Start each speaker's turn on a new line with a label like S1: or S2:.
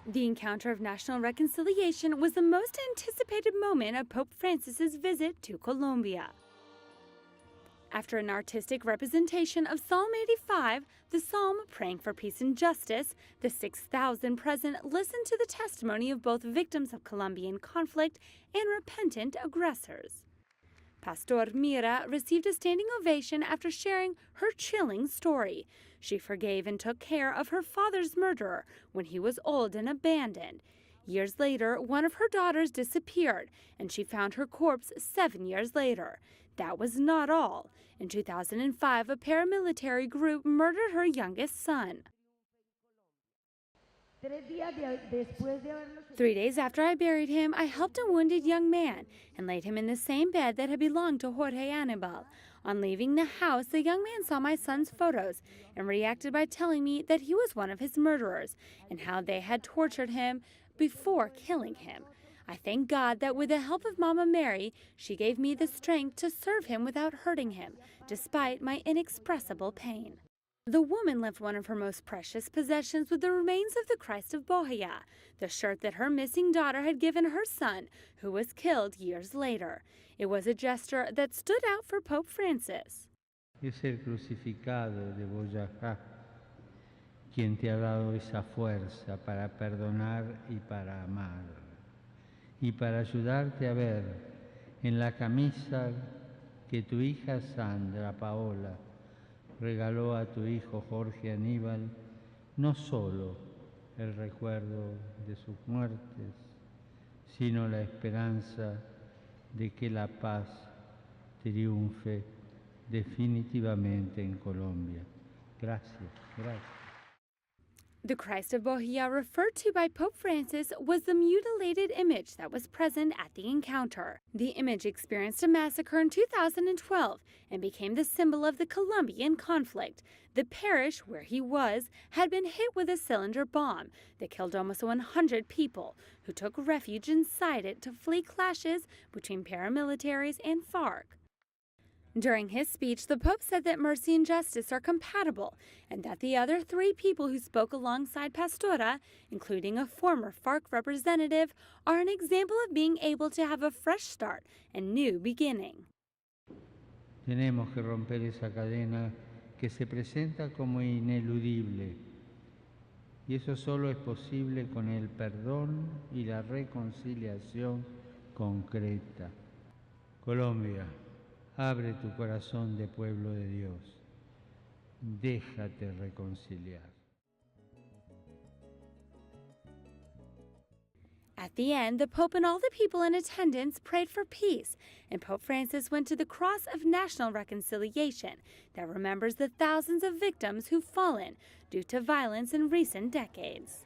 S1: The encounter of national reconciliation was the most anticipated moment of Pope Francis's visit to Colombia. After an artistic representation of Psalm 85, the psalm praying for peace and justice, the 6,000 present listened to the testimony of both victims of Colombian conflict and repentant aggressors. Pastor Mira received a standing ovation after sharing her chilling story. She forgave and took care of her father's murderer when he was old and abandoned. Years later, one of her daughters disappeared, and she found her corpse 7 years later. That was not all. In 2005, a paramilitary group murdered her youngest son. 3 days after I buried him, I helped a wounded young man and laid him in the same bed that had belonged to Jorge Anibal. On leaving the house, the young man saw my son's photos and reacted by telling me that he was one of his murderers and how they had tortured him before killing him. I thank God that with the help of Mama Mary, she gave me the strength to serve him without hurting him, despite my inexpressible pain. The woman left one of her most precious possessions with the remains of the Christ of Bohia, the shirt that her missing daughter had given her son, who was killed years later. It was a gesture that stood out for Pope Francis.
S2: Es el crucificado de Boyacá quien te ha dado esa fuerza para perdonar y para amar, y para ayudarte a ver en la camisa que tu hija Sandra Paola regaló a tu hijo Jorge Aníbal no solo el recuerdo de sus muertes, sino la esperanza de que la paz triunfe definitivamente en Colombia. Gracias, gracias.
S1: The Christ of Bohia referred to by Pope Francis was the mutilated image that was present at the encounter. The image experienced a massacre in 2012 and became the symbol of the Colombian conflict. The parish where he was had been hit with a cylinder bomb that killed almost 100 people who took refuge inside it to flee clashes between paramilitaries and FARC. During his speech, the Pope said that mercy and justice are compatible and that the other 3 people who spoke alongside Pastora, including a former FARC representative, are an example of being able to have a fresh start and new beginning.
S2: Tenemos que romper esa cadena que se presenta como ineludible, y eso solo es posible con el perdón y la reconciliación concreta. Colombia, abre tu corazón de pueblo de Dios. Déjate reconciliar.
S1: At the end, the Pope and all the people in attendance prayed for peace, and Pope Francis went to the Cross of National Reconciliation that remembers the thousands of victims who've fallen due to violence in recent decades.